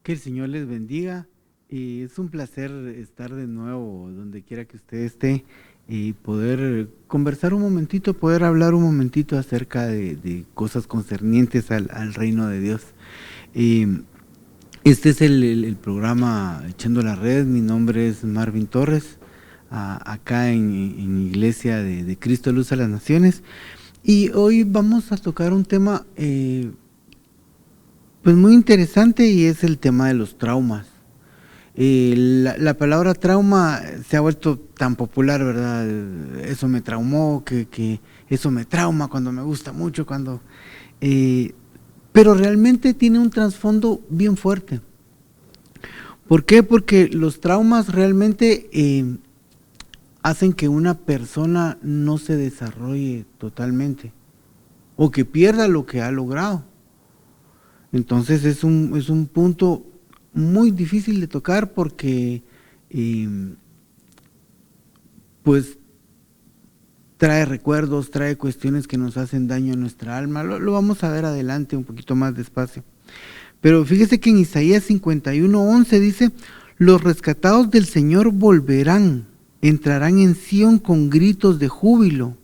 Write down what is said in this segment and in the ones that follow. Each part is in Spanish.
Que el Señor les bendiga. Y es un placer estar de nuevo donde quiera que usted esté y poder conversar un momentito, poder hablar un momentito acerca de cosas concernientes al reino de Dios. Y este es el programa Echando la Red. Mi nombre es Marvin Torres, acá en Iglesia de Cristo Luz a las Naciones. Y hoy vamos a tocar un tema pues muy interesante, y es el tema de los traumas. La palabra trauma se ha vuelto tan popular, ¿verdad? Eso me traumó, que eso me trauma cuando me gusta mucho, cuando... eh, pero realmente tiene un trasfondo bien fuerte. ¿Por qué? Porque los traumas realmente hacen que una persona no se desarrolle totalmente o que pierda lo que ha logrado. Entonces es un punto muy difícil de tocar porque eh, pues trae recuerdos, trae cuestiones que nos hacen daño a nuestra alma. Lo vamos a ver adelante un poquito más despacio. Pero fíjese que en Isaías 51:11 dice: los rescatados del Señor volverán, entrarán en Sión con gritos de júbilo,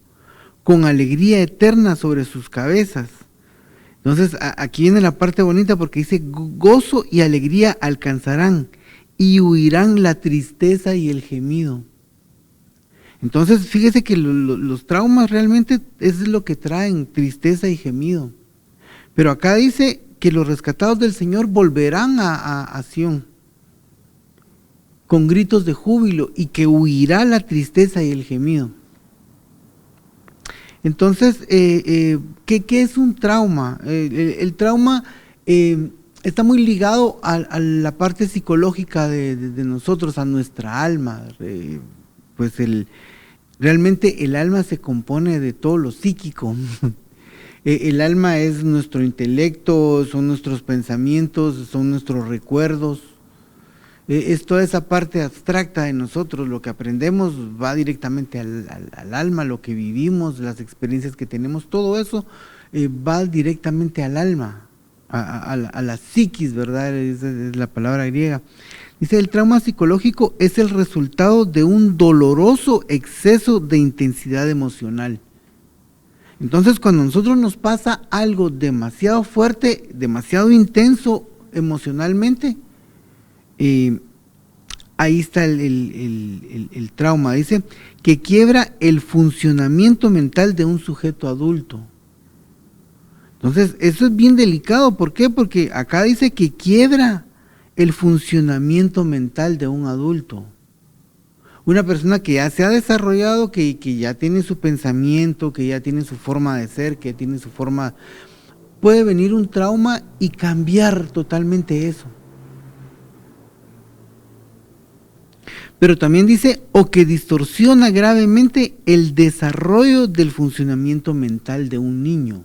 con alegría eterna sobre sus cabezas. Entonces aquí viene la parte bonita, porque dice: gozo y alegría alcanzarán y huirán la tristeza y el gemido. Entonces fíjese que los traumas realmente es lo que traen tristeza y gemido. Pero acá dice que los rescatados del Señor volverán a Sión con gritos de júbilo y que huirá la tristeza y el gemido. Entonces, ¿qué es un trauma? El trauma está muy ligado a la parte psicológica de nosotros, a nuestra alma. Pues realmente el alma se compone de todo lo psíquico. El alma es nuestro intelecto, son nuestros pensamientos, son nuestros recuerdos. Es toda esa parte abstracta de nosotros. Lo que aprendemos va directamente al alma, lo que vivimos, las experiencias que tenemos, todo eso va directamente al alma, a la psiquis, ¿verdad? Es la palabra griega. Dice: el trauma psicológico es el resultado de un doloroso exceso de intensidad emocional. Entonces, cuando a nosotros nos pasa algo demasiado fuerte, demasiado intenso emocionalmente, ahí está el trauma. Dice que quiebra el funcionamiento mental de un sujeto adulto. Entonces, eso es bien delicado. ¿Por qué? Porque acá dice que quiebra el funcionamiento mental de un adulto. Una persona que ya se ha desarrollado, que ya tiene su pensamiento, que ya tiene su forma de ser, que tiene su forma... Puede venir un trauma y cambiar totalmente eso. Pero también dice: o que distorsiona gravemente el desarrollo del funcionamiento mental de un niño.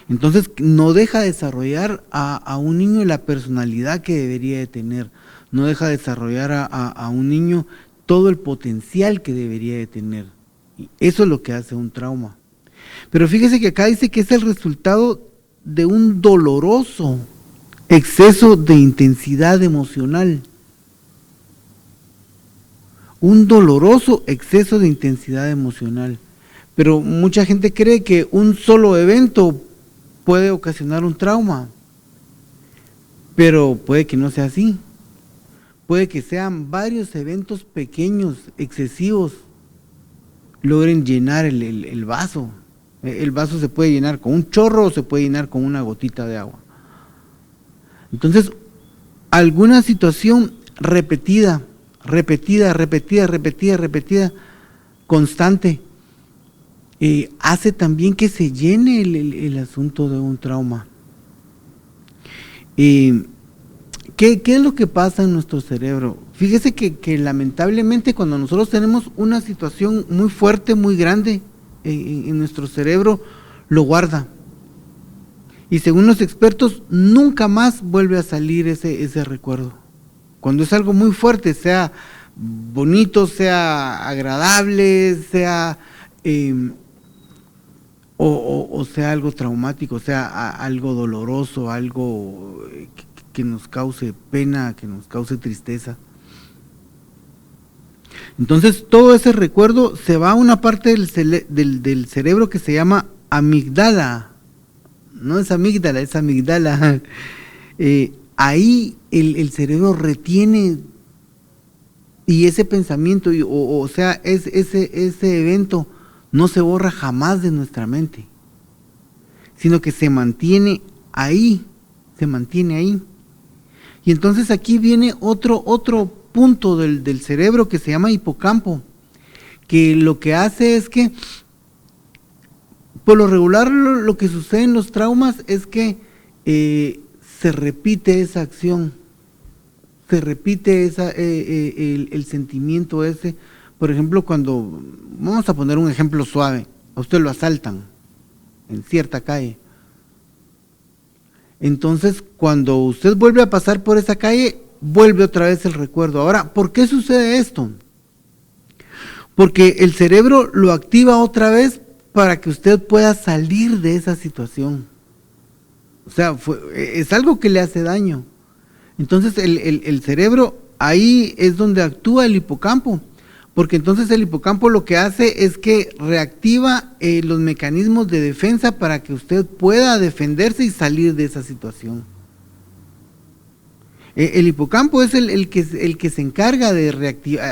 Entonces no deja desarrollar a un niño la personalidad que debería de tener, no deja desarrollar a un niño todo el potencial que debería de tener. Y eso es lo que hace un trauma. Pero fíjese que acá dice que es el resultado de un doloroso exceso de intensidad emocional. Un doloroso exceso de intensidad emocional. Pero mucha gente cree que un solo evento puede ocasionar un trauma, pero puede que no sea así. Puede que sean varios eventos pequeños, excesivos, logren llenar el vaso. El vaso se puede llenar con un chorro o se puede llenar con una gotita de agua. Entonces, alguna situación repetida, constante, hace también que se llene el asunto de un trauma. ¿Qué es lo que pasa en nuestro cerebro? Fíjese que lamentablemente, cuando nosotros tenemos una situación muy fuerte, muy grande en nuestro cerebro, lo guarda. Y según los expertos, nunca más vuelve a salir ese recuerdo. Cuando es algo muy fuerte, sea bonito, sea agradable, sea o sea algo traumático, sea algo doloroso, algo que nos cause pena, que nos cause tristeza. Entonces todo ese recuerdo se va a una parte del cerebro que se llama amigdala. No es amígdala, es amigdala. Ahí el cerebro retiene y ese pensamiento, o sea, ese evento no se borra jamás de nuestra mente, sino que se mantiene ahí, se mantiene ahí. Y entonces aquí viene otro punto del cerebro que se llama hipocampo, que lo que hace es que, por lo regular, lo que sucede en los traumas es que se repite esa acción, se repite el sentimiento ese. Por ejemplo, cuando, vamos a poner un ejemplo suave, a usted lo asaltan en cierta calle. Entonces, cuando usted vuelve a pasar por esa calle, vuelve otra vez el recuerdo. Ahora, ¿por qué sucede esto? Porque el cerebro lo activa otra vez para que usted pueda salir de esa situación. O sea, es algo que le hace daño. Entonces, el cerebro, ahí es donde actúa el hipocampo. Porque entonces el hipocampo lo que hace es que reactiva los mecanismos de defensa para que usted pueda defenderse y salir de esa situación. El hipocampo es el que se encarga de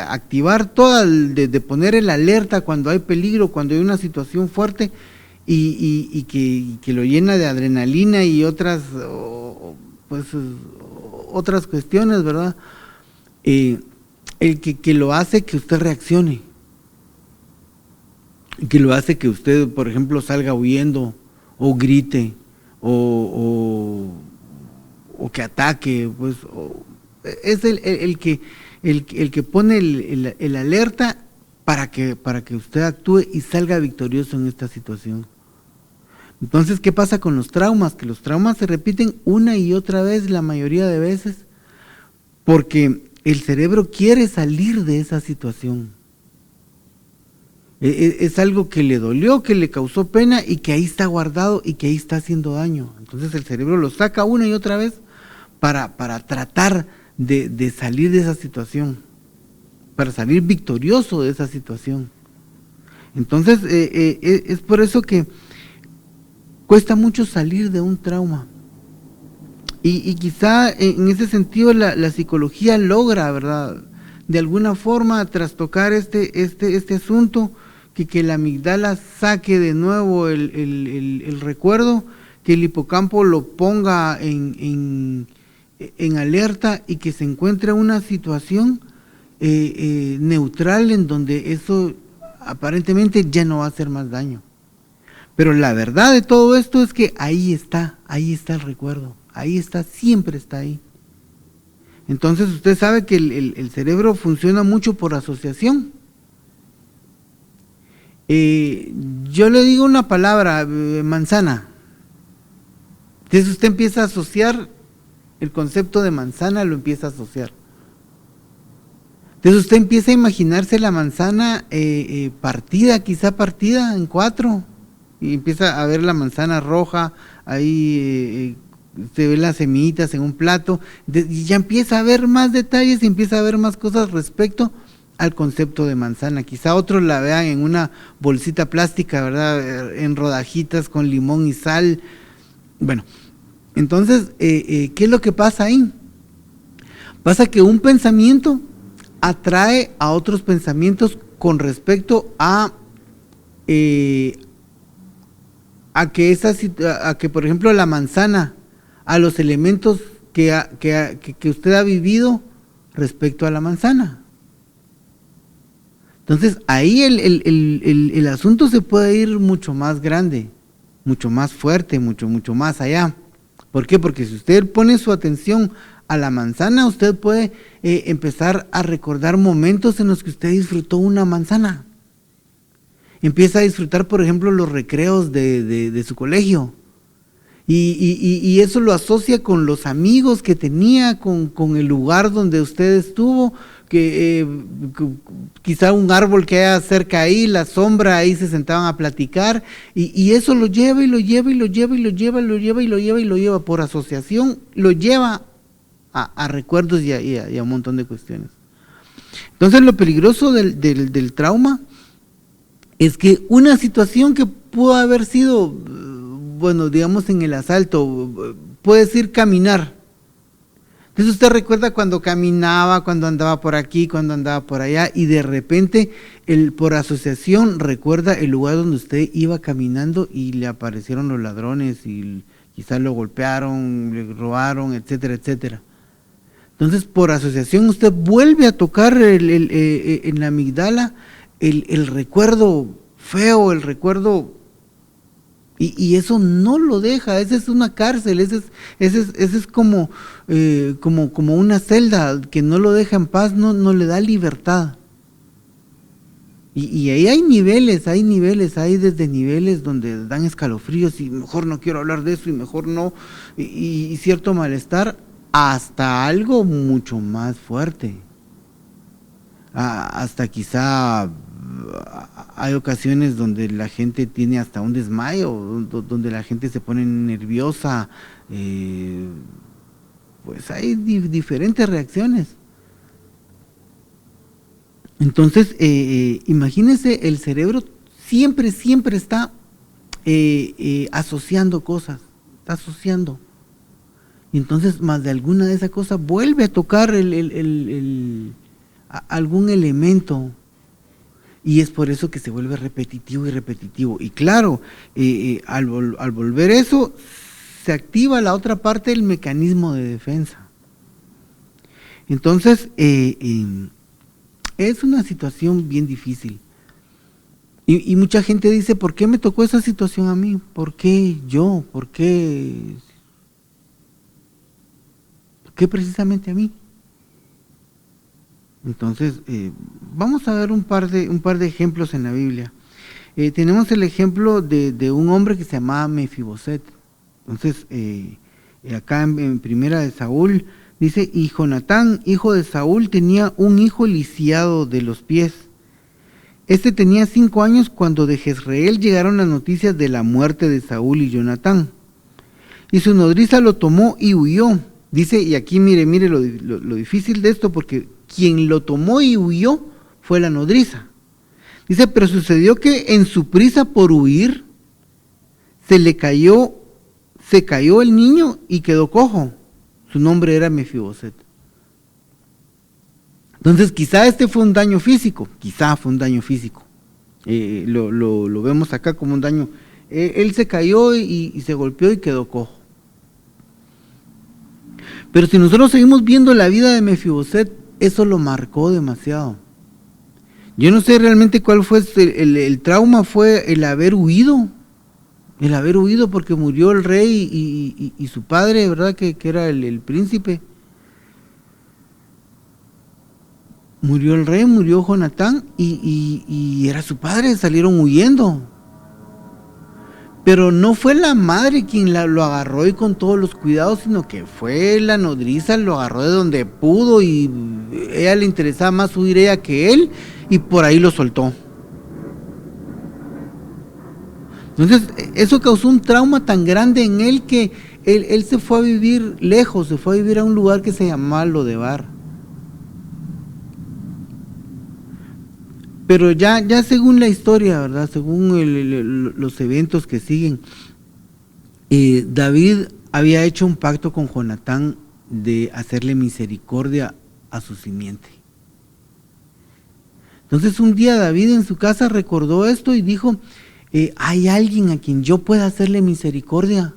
activar de poner el alerta cuando hay peligro, cuando hay una situación fuerte y que lo llena de adrenalina y otras cuestiones, ¿verdad? El que lo hace que usted reaccione, que lo hace que usted, por ejemplo, salga huyendo o grite o que ataque, pues es el que pone el alerta para que usted actúe y salga victorioso en esta situación. Entonces, ¿qué pasa con los traumas? Que los traumas se repiten una y otra vez, la mayoría de veces, porque el cerebro quiere salir de esa situación. Es algo que le dolió, que le causó pena y que ahí está guardado y que ahí está haciendo daño. Entonces el cerebro lo saca una y otra vez para tratar de salir de esa situación, para salir victorioso de esa situación. Entonces es por eso que cuesta mucho salir de un trauma. Y quizá en ese sentido la psicología logra, ¿verdad?, de alguna forma trastocar este asunto, que la amigdala saque de nuevo el recuerdo, que el hipocampo lo ponga en alerta y que se encuentre una situación neutral en donde eso aparentemente ya no va a hacer más daño. Pero la verdad de todo esto es que ahí está el recuerdo. Ahí está, siempre está ahí. Entonces usted sabe que el cerebro funciona mucho por asociación. Yo le digo una palabra, manzana. Entonces usted empieza a asociar el concepto de manzana, lo empieza a asociar. Entonces usted empieza a imaginarse la manzana quizá partida en 4, y empieza a ver la manzana roja, ahí se ven las semillitas en un plato, y ya empieza a ver más detalles y empieza a ver más cosas respecto al concepto de manzana. Quizá otros la vean en una bolsita plástica, ¿verdad?, en rodajitas con limón y sal. Bueno, entonces, ¿qué es lo que pasa ahí? Pasa que un pensamiento atrae a otros pensamientos con respecto a que por ejemplo la manzana, a los elementos que usted ha vivido respecto a la manzana. Entonces ahí el asunto se puede ir mucho más grande, mucho más fuerte, mucho más allá. ¿Por qué? Porque si usted pone su atención a la manzana, usted puede empezar a recordar momentos en los que usted disfrutó una manzana. Empieza a disfrutar, por ejemplo, los recreos de su colegio. Y eso lo asocia con los amigos que tenía, con el lugar donde usted estuvo, quizá un árbol que haya cerca ahí, la sombra, ahí se sentaban a platicar, y eso lo lleva y lo lleva y lo lleva y lo lleva y lo lleva y lo lleva y lo lleva por asociación, lo lleva a recuerdos y a un montón de cuestiones. Entonces lo peligroso del trauma es que una situación que pudo haber sido, bueno, digamos en el asalto, puede decir caminar. Entonces usted recuerda cuando caminaba, cuando andaba por aquí, cuando andaba por allá, y de repente, por asociación, recuerda el lugar donde usted iba caminando y le aparecieron los ladrones y quizás lo golpearon, le robaron, etcétera, etcétera. Entonces, por asociación, usted vuelve a tocar en la amigdala el recuerdo feo, el recuerdo, y eso no lo deja. Esa es una cárcel, ese es como una celda que no lo deja en paz, no le da libertad. Y ahí hay niveles, hay desde niveles donde dan escalofríos y mejor no quiero hablar de eso y mejor no, y cierto malestar, hasta algo mucho más fuerte. Hasta quizá hay ocasiones donde la gente tiene hasta un desmayo, donde la gente se pone nerviosa, pues hay diferentes reacciones. Entonces, imagínense, el cerebro siempre está asociando cosas, está asociando. Y entonces, más de alguna de esas cosas, vuelve a tocar algún elemento. Y es por eso que se vuelve repetitivo y repetitivo. Y claro, al volver eso, se activa la otra parte del mecanismo de defensa. Entonces, es una situación bien difícil. Y mucha gente dice, ¿por qué me tocó esa situación a mí? ¿Por qué yo? ¿Por qué precisamente a mí? Entonces, vamos a ver un par de ejemplos en la Biblia. Tenemos el ejemplo de un hombre que se llamaba Mefiboset. Entonces, acá en Primera de Saúl, dice, y Jonatán, hijo de Saúl, tenía un hijo lisiado de los pies. Este tenía 5 años cuando de Jezreel llegaron las noticias de la muerte de Saúl y Jonatán. Y su nodriza lo tomó y huyó. Dice, y aquí mire lo difícil de esto, porque quien lo tomó y huyó fue la nodriza. Dice, pero sucedió que en su prisa por huir, se cayó el niño y quedó cojo. Su nombre era Mefiboset. Entonces, quizá fue un daño físico, lo vemos acá como un daño. Él se cayó y se golpeó y quedó cojo. Pero si nosotros seguimos viendo la vida de Mefiboset, eso lo marcó demasiado. Yo no sé realmente cuál fue el trauma, fue el haber huido porque murió el rey y su padre, ¿verdad? Que era el príncipe. Murió el rey, murió Jonatán y era su padre, salieron huyendo. Pero no fue la madre quien lo agarró y con todos los cuidados, sino que fue la nodriza, lo agarró de donde pudo y ella le interesaba más huir ella que él y por ahí lo soltó. Entonces, eso causó un trauma tan grande en él que él se fue a vivir lejos, se fue a vivir a un lugar que se llamaba Lodebar. Pero ya según la historia, ¿verdad? Según los eventos que siguen, David había hecho un pacto con Jonatán de hacerle misericordia a su simiente. Entonces un día David en su casa recordó esto y dijo, hay alguien a quien yo pueda hacerle misericordia.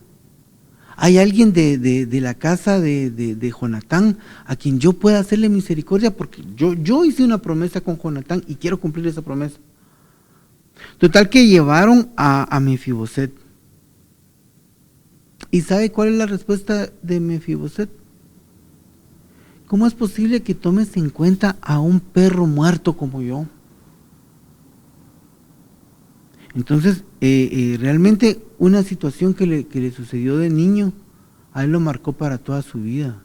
Hay alguien de la casa de Jonatán a quien yo pueda hacerle misericordia, porque yo hice una promesa con Jonatán y quiero cumplir esa promesa. Total que llevaron a Mefiboset. ¿Y sabe cuál es la respuesta de Mefiboset? ¿Cómo es posible que tomes en cuenta a un perro muerto como yo? Entonces, realmente una situación que le sucedió de niño, a él lo marcó para toda su vida.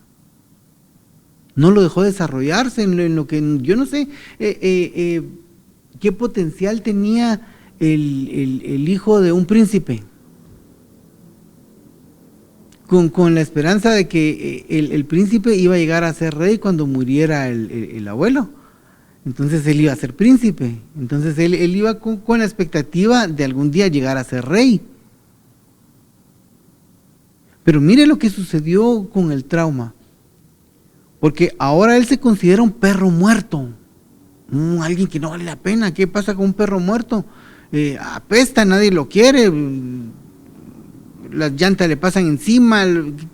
No lo dejó desarrollarse en lo que yo no sé qué potencial tenía el hijo de un príncipe, con la esperanza de que el príncipe iba a llegar a ser rey cuando muriera el abuelo. Entonces él iba a ser príncipe. Entonces él iba con la expectativa de algún día llegar a ser rey. Pero mire lo que sucedió con el trauma. Porque ahora él se considera un perro muerto. Alguien que no vale la pena. ¿Qué pasa con un perro muerto? Apesta, nadie lo quiere. Las llantas le pasan encima,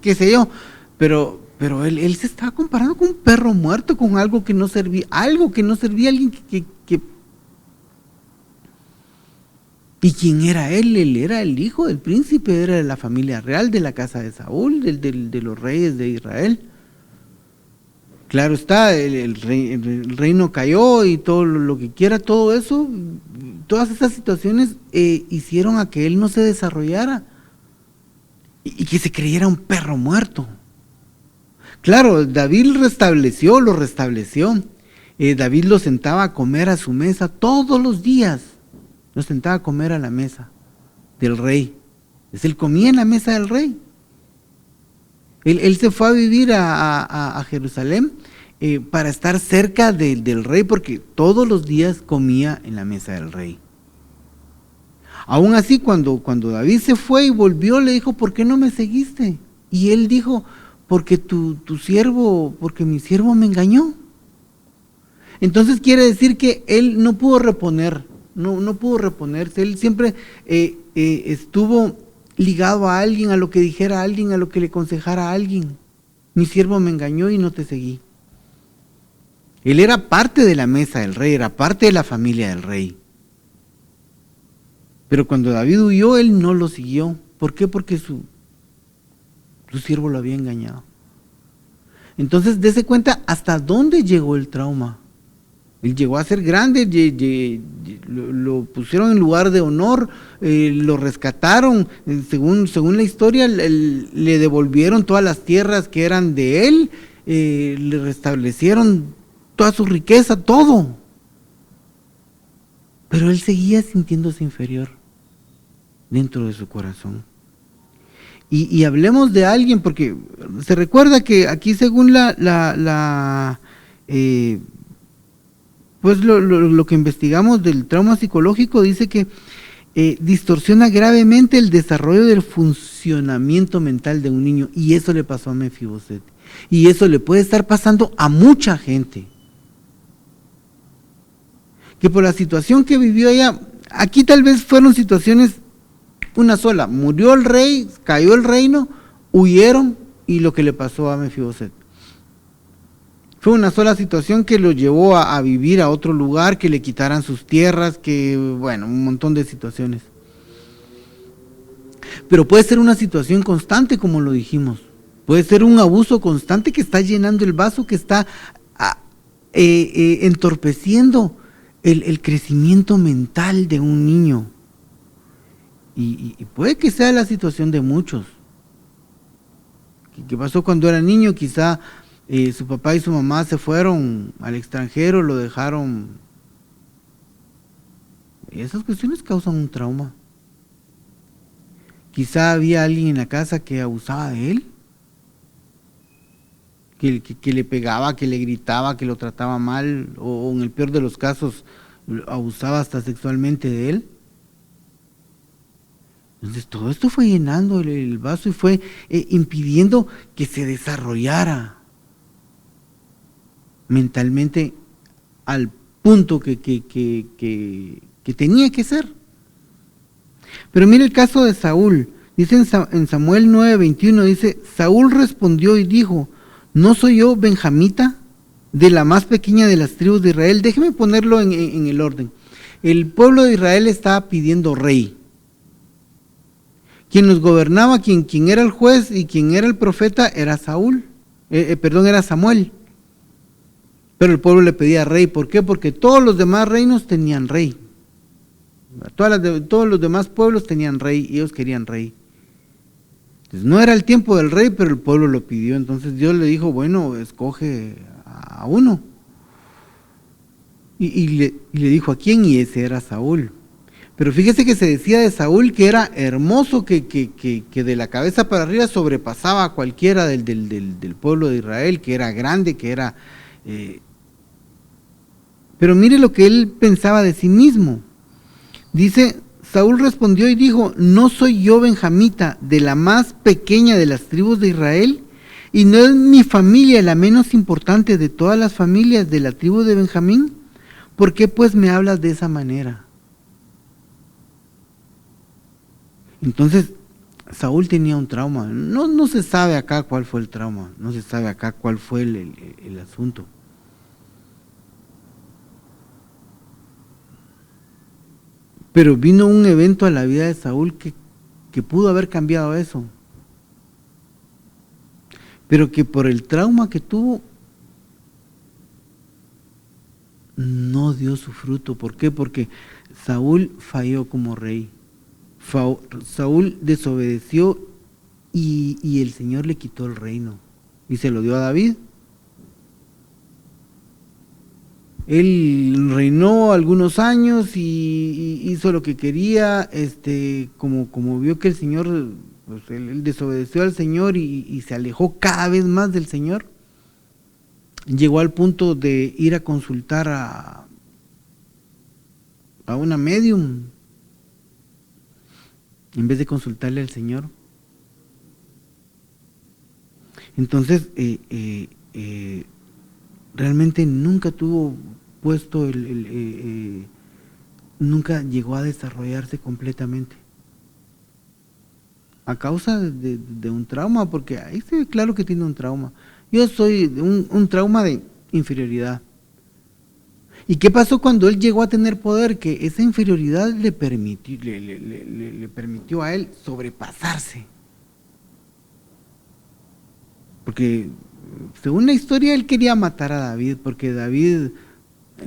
qué sé yo. Pero él se estaba comparando con un perro muerto, con algo que no servía, alguien que ¿Y quién era él? Él era el hijo del príncipe, era de la familia real, de la casa de Saúl, de los reyes de Israel. Claro está, el reino cayó y todo lo que quiera, todo eso, todas esas situaciones hicieron a que él no se desarrollara y que se creyera un perro muerto. Claro, David lo restableció. David lo sentaba a comer a su mesa todos los días. Lo sentaba a comer a la mesa del rey. Entonces él comía en la mesa del rey. Él se fue a vivir a Jerusalén para estar cerca del rey, porque todos los días comía en la mesa del rey. Aún así, cuando David se fue y volvió, le dijo: ¿por qué no me seguiste? Y él dijo: porque mi siervo me engañó. Entonces quiere decir que él no pudo reponerse. Él siempre estuvo ligado a alguien, a lo que dijera alguien, a lo que le aconsejara a alguien. Mi siervo me engañó y no te seguí. Él era parte de la mesa del rey, era parte de la familia del rey. Pero cuando David huyó, él no lo siguió. ¿Por qué? Porque su siervo lo había engañado. Entonces, dése cuenta hasta dónde llegó el trauma. Él llegó a ser grande, lo pusieron en lugar de honor, lo rescataron, según la historia, le devolvieron todas las tierras que eran de él, le restablecieron toda su riqueza, todo. Pero él seguía sintiéndose inferior dentro de su corazón. Y hablemos de alguien, porque se recuerda que aquí, según pues lo que investigamos del trauma psicológico, dice que distorsiona gravemente el desarrollo del funcionamiento mental de un niño, y eso le pasó a Mefiboset, y eso le puede estar pasando a mucha gente, que por la situación que vivió ella, aquí tal vez fueron situaciones una sola: murió el rey, cayó el reino, huyeron, y lo que le pasó a Mefiboset fue una sola situación que lo llevó a vivir a otro lugar, que le quitaran sus tierras, un montón de situaciones. Pero puede ser una situación constante, como lo dijimos. Puede ser un abuso constante que está llenando el vaso, que está entorpeciendo el crecimiento mental de un niño. Y puede que sea la situación de muchos. ¿Qué pasó cuando era niño? Quizá su papá y su mamá se fueron al extranjero, lo dejaron. Esas cuestiones causan un trauma. Quizá había alguien en la casa que abusaba de él, que le pegaba, que le gritaba, que lo trataba mal, o en el peor de los casos abusaba hasta sexualmente de él. Entonces todo esto fue llenando el vaso y fue impidiendo que se desarrollara mentalmente al punto que tenía que ser. Pero mire el caso de Saúl. Dice en Samuel 9:21, dice: Saúl respondió y dijo: ¿no soy yo benjamita, de la más pequeña de las tribus de Israel? Déjeme ponerlo en el orden. El pueblo de Israel estaba pidiendo rey. Quien los gobernaba, quien era el juez y quien era el profeta, era era Samuel. Pero el pueblo le pedía rey. ¿Por qué? Porque todos los demás reinos tenían rey. Todos los demás pueblos tenían rey y ellos querían rey. Entonces, no era el tiempo del rey, pero el pueblo lo pidió. Entonces Dios le dijo, bueno, escoge a uno. Y le dijo a quién, y ese era Saúl. Pero fíjese que se decía de Saúl que era hermoso, que de la cabeza para arriba sobrepasaba a cualquiera del pueblo de Israel, que era grande, que era... Pero mire lo que él pensaba de sí mismo. Dice, Saúl respondió y dijo, ¿no soy yo benjamita, de la más pequeña de las tribus de Israel? ¿Y no es mi familia la menos importante de todas las familias de la tribu de Benjamín? ¿Por qué pues me hablas de esa manera? Entonces, Saúl tenía un trauma. No se sabe acá cuál fue el trauma, no se sabe acá cuál fue el asunto. Pero vino un evento a la vida de Saúl que pudo haber cambiado eso. Pero que por el trauma que tuvo, no dio su fruto. ¿Por qué? Porque Saúl falló como rey. Saúl desobedeció y el Señor le quitó el reino y se lo dio a David. Él reinó algunos años y hizo lo que quería, como vio que el Señor, pues él desobedeció al Señor y se alejó cada vez más del Señor. Llegó al punto de ir a consultar a una medium en vez de consultarle al Señor. Entonces, realmente nunca tuvo puesto nunca llegó a desarrollarse completamente a causa de un trauma, porque ahí se ve claro que tiene un trauma. Yo soy un trauma de inferioridad. ¿Y qué pasó cuando él llegó a tener poder? Que esa inferioridad le permitió a él sobrepasarse. Porque según la historia él quería matar a David, porque David,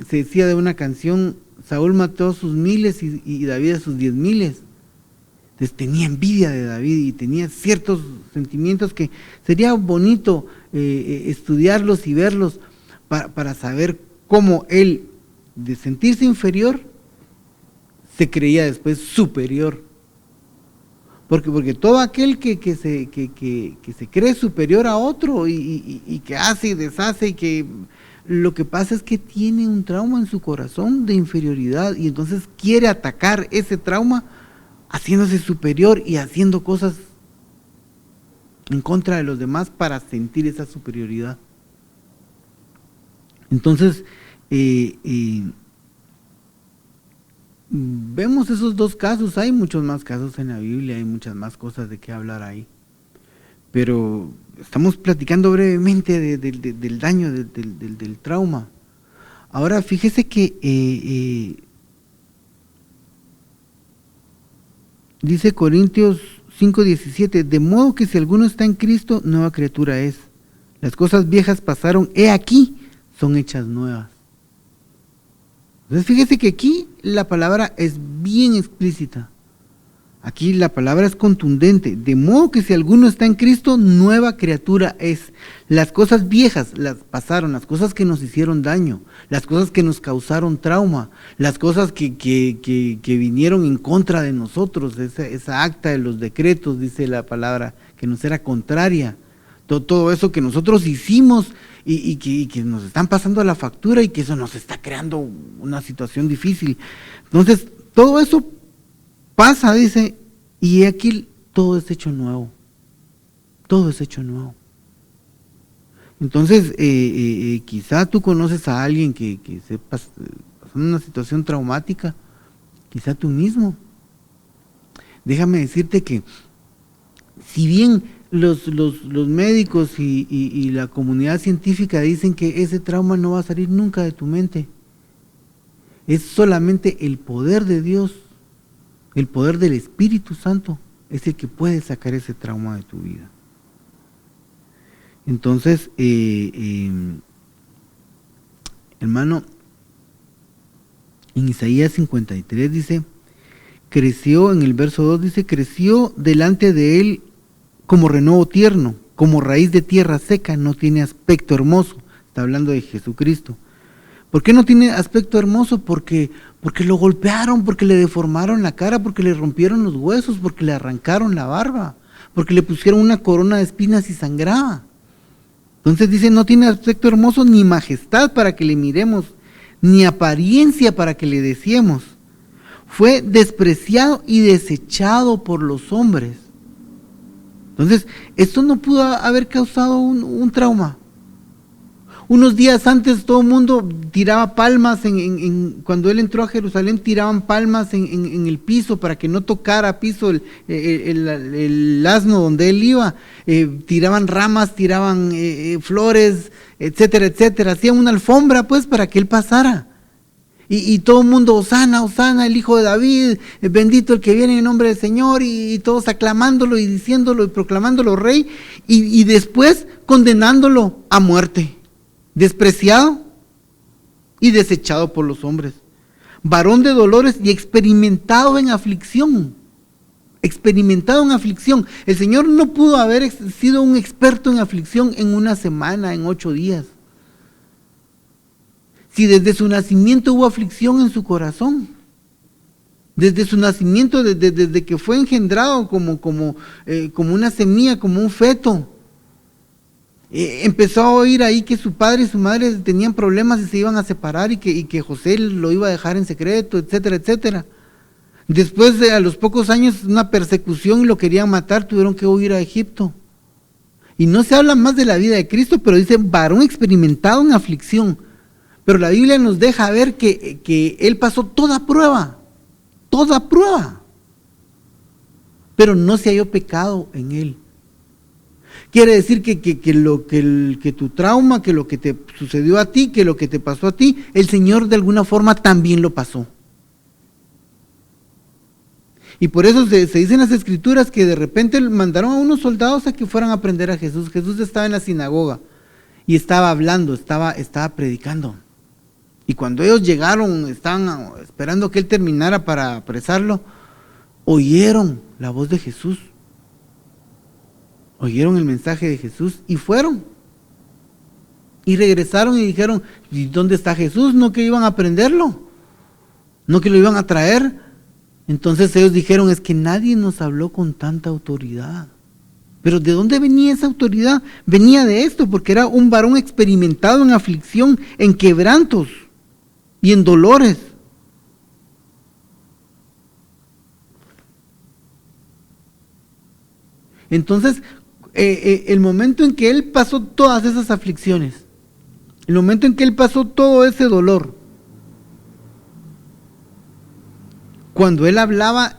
se decía de una canción, Saúl mató a sus miles y David a sus 10,000. Entonces tenía envidia de David y tenía ciertos sentimientos que sería bonito estudiarlos y verlos para saber cómo él, de sentirse inferior, se creía después superior. Porque todo aquel que se cree superior a otro y que hace y deshace, y que lo que pasa es que tiene un trauma en su corazón de inferioridad y entonces quiere atacar ese trauma haciéndose superior y haciendo cosas en contra de los demás para sentir esa superioridad. Entonces, vemos esos dos casos. Hay muchos más casos en la Biblia, hay muchas más cosas de qué hablar ahí, pero estamos platicando brevemente del daño, del trauma. Ahora fíjese que dice Corintios 5:17, de modo que si alguno está en Cristo, nueva criatura es. Las cosas viejas pasaron, he aquí, son hechas nuevas. Entonces fíjese que aquí la palabra es bien explícita. Aquí la palabra es contundente. De modo que si alguno está en Cristo, nueva criatura es. Las cosas viejas las pasaron, las cosas que nos hicieron daño, las cosas que nos causaron trauma, las cosas que vinieron en contra de nosotros, esa acta de los decretos, dice la palabra, que nos era contraria. Todo eso que nosotros hicimos y que nos están pasando la factura y que eso nos está creando una situación difícil. Entonces, todo eso pasa, dice, y aquí todo es hecho nuevo. Todo es hecho nuevo. Entonces, quizá tú conoces a alguien que sepas pasando una situación traumática, quizá tú mismo. Déjame decirte que si bien los médicos y la comunidad científica dicen que ese trauma no va a salir nunca de tu mente, es solamente el poder de Dios, el poder del Espíritu Santo es el que puede sacar ese trauma de tu vida. Entonces, hermano, en Isaías 53 dice, creció, en el verso 2 dice, creció delante de él como renuevo tierno, como raíz de tierra seca, no tiene aspecto hermoso. Está hablando de Jesucristo. ¿Por qué no tiene aspecto hermoso? Porque lo golpearon, porque le deformaron la cara, porque le rompieron los huesos, porque le arrancaron la barba, porque le pusieron una corona de espinas y sangraba. Entonces dice, no tiene aspecto hermoso ni majestad para que le miremos, ni apariencia para que le deseemos. Fue despreciado y desechado por los hombres. Entonces, esto no pudo haber causado un trauma. Unos días antes todo el mundo tiraba palmas, cuando él entró a Jerusalén tiraban palmas en el piso para que no tocara piso el asno donde él iba, tiraban ramas, tiraban flores, etcétera, etcétera, hacían una alfombra pues para que él pasara. Y todo el mundo, Hosana, Hosana, el hijo de David, bendito el que viene en nombre del Señor, y todos aclamándolo y diciéndolo y proclamándolo rey, y después condenándolo a muerte. Despreciado y desechado por los hombres, varón de dolores y experimentado en aflicción. El Señor no pudo haber sido un experto en aflicción en una semana, en 8 días. Si desde su nacimiento hubo aflicción en su corazón, desde su nacimiento, desde que fue engendrado como una semilla, como un feto, empezó a oír ahí que su padre y su madre tenían problemas y se iban a separar y que José lo iba a dejar en secreto, etcétera, etcétera. Después a los pocos años una persecución y lo querían matar, tuvieron que huir a Egipto. Y no se habla más de la vida de Cristo, pero dice varón experimentado en aflicción. Pero la Biblia nos deja ver que él pasó toda prueba, pero no se halló pecado en él. Quiere decir que tu trauma, que lo que te sucedió a ti, que lo que te pasó a ti, el Señor de alguna forma también lo pasó. Y por eso se dice en las Escrituras que de repente mandaron a unos soldados a que fueran a prender a Jesús. Jesús estaba en la sinagoga y estaba hablando, estaba predicando. Y cuando ellos llegaron, estaban esperando que él terminara para apresarlo, oyeron la voz de Jesús. Oyeron el mensaje de Jesús y fueron. Y regresaron y dijeron, ¿y dónde está Jesús? ¿No que iban a prenderlo? ¿No que lo iban a traer? Entonces ellos dijeron, es que nadie nos habló con tanta autoridad. Pero ¿de dónde venía esa autoridad? Venía de esto, porque era un varón experimentado en aflicción, en quebrantos y en dolores. Entonces, el momento en que él pasó todas esas aflicciones, el momento en que él pasó todo ese dolor, cuando él hablaba,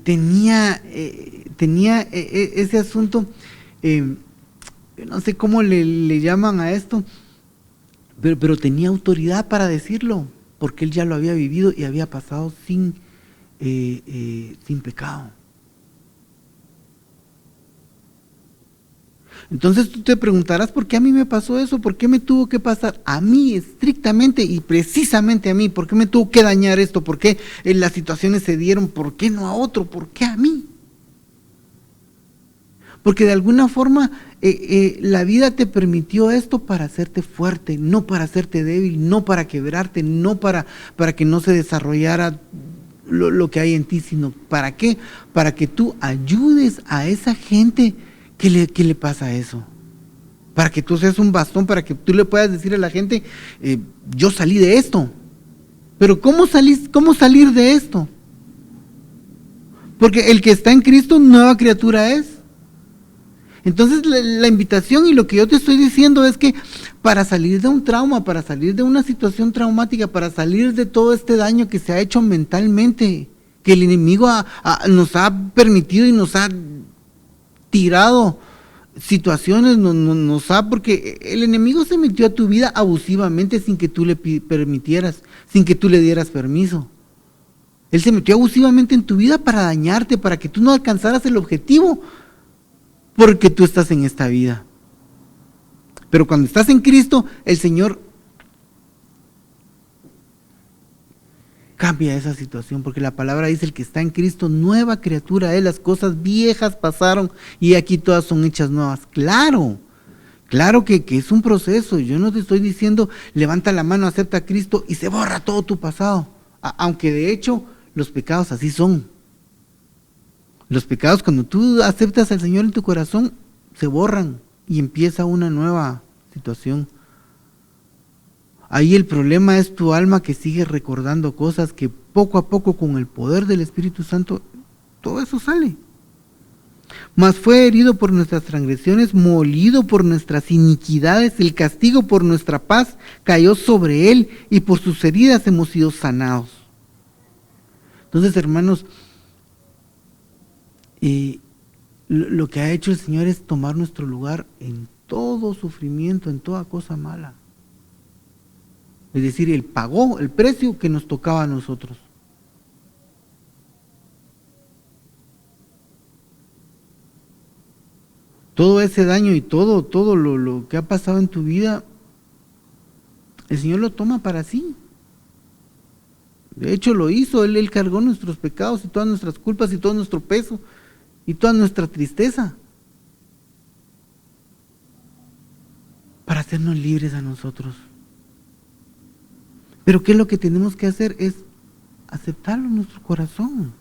tenía ese asunto, no sé cómo le llaman a esto, pero tenía autoridad para decirlo, porque él ya lo había vivido y había pasado sin pecado. Entonces tú te preguntarás, ¿por qué a mí me pasó eso? ¿Por qué me tuvo que pasar a mí estrictamente y precisamente a mí? ¿Por qué me tuvo que dañar esto? ¿Por qué las situaciones se dieron? ¿Por qué no a otro? ¿Por qué a mí? Porque de alguna forma la vida te permitió esto para hacerte fuerte, no para hacerte débil, no para quebrarte, no para que no se desarrollara lo que hay en ti, sino ¿para qué? Para que tú ayudes a esa gente que le pasa eso. Para que tú seas un bastón, para que tú le puedas decir a la gente, yo salí de esto. Pero ¿cómo salir de esto? Porque el que está en Cristo, nueva criatura es. Entonces la invitación y lo que yo te estoy diciendo es que para salir de un trauma, para salir de una situación traumática, para salir de todo este daño que se ha hecho mentalmente, que el enemigo nos ha permitido y nos ha tirado situaciones, porque el enemigo se metió a tu vida abusivamente sin que tú le permitieras, sin que tú le dieras permiso. Él se metió abusivamente en tu vida para dañarte, para que tú no alcanzaras el objetivo, porque tú estás en esta vida. Pero cuando estás en Cristo, el Señor Cambia esa situación, porque la palabra dice: el que está en Cristo, nueva criatura es, las cosas viejas pasaron y aquí todas son hechas nuevas. Claro, claro que es un proceso. Yo no te estoy diciendo levanta la mano, acepta a Cristo y se borra todo tu pasado. Aunque de hecho los pecados así son. Los pecados, cuando tú aceptas al Señor en tu corazón, se borran y empieza una nueva situación. Ahí el problema es tu alma, que sigue recordando cosas que poco a poco, con el poder del Espíritu Santo, todo eso sale. Mas fue herido por nuestras transgresiones, molido por nuestras iniquidades, el castigo por nuestra paz cayó sobre él, y por sus heridas hemos sido sanados. Entonces, hermanos, lo que ha hecho el Señor es tomar nuestro lugar en todo sufrimiento, en toda cosa mala. Es decir, Él pagó el precio que nos tocaba a nosotros. Todo ese daño y todo lo que ha pasado en tu vida, el Señor lo toma para sí. De hecho lo hizo, Él cargó nuestros pecados y todas nuestras culpas y todo nuestro peso y toda nuestra tristeza, para hacernos libres a nosotros. Pero ¿qué es lo que tenemos que hacer? Es aceptarlo en nuestro corazón.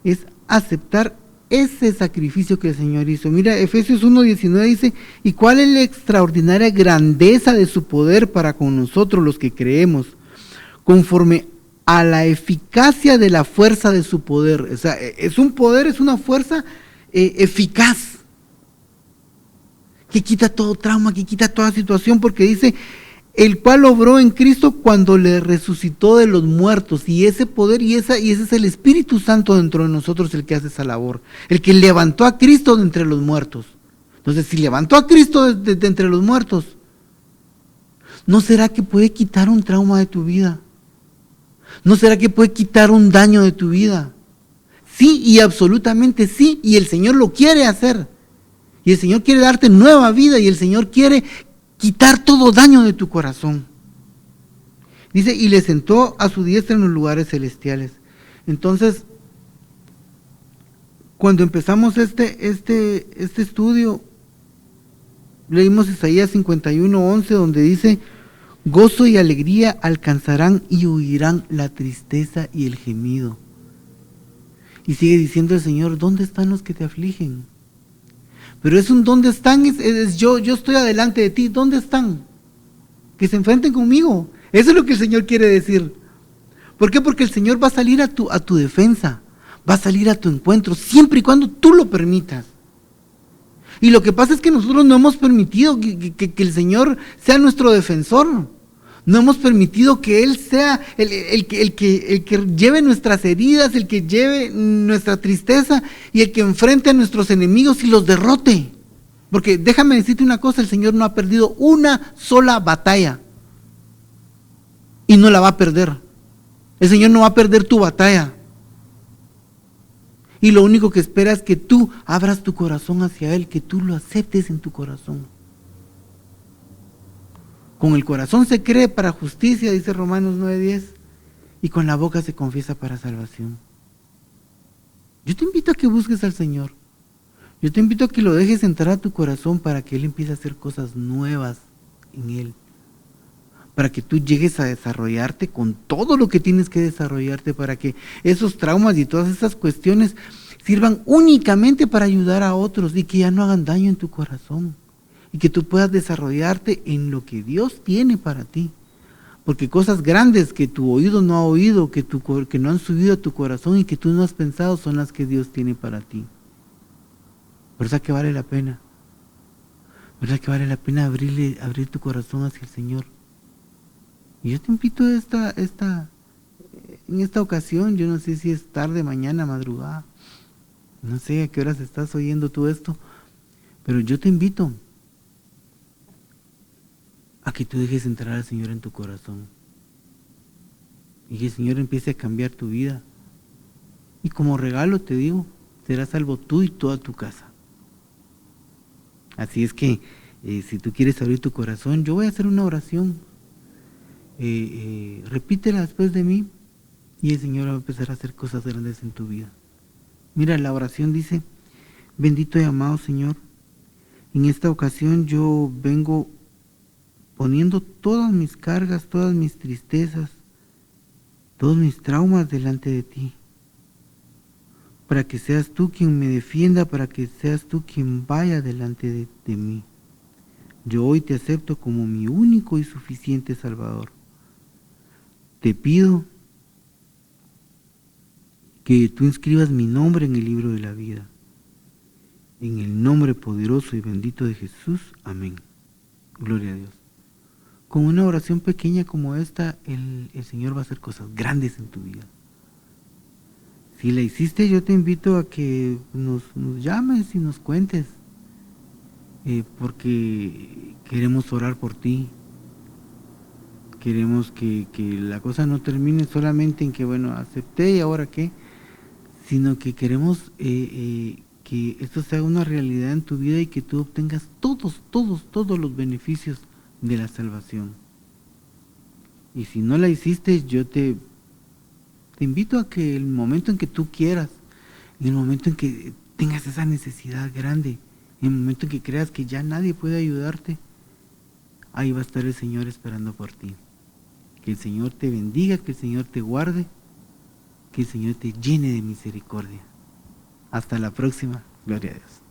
Es aceptar ese sacrificio que el Señor hizo. Mira, Efesios 1:19 dice: ¿y cuál es la extraordinaria grandeza de su poder para con nosotros los que creemos? Conforme a la eficacia de la fuerza de su poder. O sea, es un poder, es una fuerza eficaz, que quita todo trauma, que quita toda situación, porque dice: el cual obró en Cristo cuando le resucitó de los muertos. Y ese poder y ese es el Espíritu Santo dentro de nosotros el que hace esa labor, el que levantó a Cristo de entre los muertos. Entonces, si levantó a Cristo de entre los muertos, ¿no será que puede quitar un trauma de tu vida? ¿No será que puede quitar un daño de tu vida? Sí, y absolutamente sí, y el Señor lo quiere hacer. Y el Señor quiere darte nueva vida, y el Señor quiere quitar todo daño de tu corazón. Dice: y le sentó a su diestra en los lugares celestiales. Entonces, cuando empezamos este estudio, leímos Isaías 51:11, donde dice: gozo y alegría alcanzarán y huirán la tristeza y el gemido. Y sigue diciendo el Señor: ¿dónde están los que te afligen? Pero es un ¿dónde están? Yo estoy adelante de ti. ¿Dónde están? Que se enfrenten conmigo. Eso es lo que el Señor quiere decir. ¿Por qué? Porque el Señor va a salir a tu defensa, va a salir a tu encuentro, siempre y cuando tú lo permitas. Y lo que pasa es que nosotros no hemos permitido que el Señor sea nuestro defensor. No hemos permitido que Él sea el que lleve nuestras heridas, el que lleve nuestra tristeza y el que enfrente a nuestros enemigos y los derrote. Porque déjame decirte una cosa: el Señor no ha perdido una sola batalla y no la va a perder. El Señor no va a perder tu batalla. Y lo único que espera es que tú abras tu corazón hacia Él, que tú lo aceptes en tu corazón. Con el corazón se cree para justicia, dice Romanos 9:10, y con la boca se confiesa para salvación. Yo te invito a que busques al Señor. Yo te invito a que lo dejes entrar a tu corazón para que Él empiece a hacer cosas nuevas en Él. Para que tú llegues a desarrollarte con todo lo que tienes que desarrollarte, para que esos traumas y todas esas cuestiones sirvan únicamente para ayudar a otros y que ya no hagan daño en tu corazón. Y que tú puedas desarrollarte en lo que Dios tiene para ti. Porque cosas grandes que tu oído no ha oído, que no han subido a tu corazón y que tú no has pensado, son las que Dios tiene para ti. ¿Verdad que vale la pena? ¿Verdad que vale la pena abrir tu corazón hacia el Señor? Y yo te invito en esta ocasión, yo no sé si es tarde, mañana, madrugada, no sé a qué horas estás oyendo tú esto, pero yo te invito a que tú dejes entrar al Señor en tu corazón y que el Señor empiece a cambiar tu vida. Y como regalo te digo, serás salvo tú y toda tu casa. Así es que si tú quieres abrir tu corazón, yo voy a hacer una oración. repítela después de mí y el Señor va a empezar a hacer cosas grandes en tu vida. Mira, la oración dice: bendito y amado Señor, en esta ocasión yo vengo poniendo todas mis cargas, todas mis tristezas, todos mis traumas delante de ti, para que seas tú quien me defienda, para que seas tú quien vaya delante de mí. Yo hoy te acepto como mi único y suficiente Salvador. Te pido que tú inscribas mi nombre en el libro de la vida. En el nombre poderoso y bendito de Jesús. Amén. Gloria a Dios. Con una oración pequeña como esta, el Señor va a hacer cosas grandes en tu vida. Si la hiciste, yo te invito a que nos llames y nos cuentes, porque queremos orar por ti. Queremos que la cosa no termine solamente en que, bueno, acepté y ahora qué, sino que queremos que esto sea una realidad en tu vida y que tú obtengas todos los beneficios de la salvación. Y si no la hiciste, yo te invito a que el momento en que tú quieras, en el momento en que tengas esa necesidad grande, en el momento en que creas que ya nadie puede ayudarte, ahí va a estar el Señor esperando por ti. Que el Señor te bendiga, que el Señor te guarde, que el Señor te llene de misericordia. Hasta la próxima. Gloria a Dios.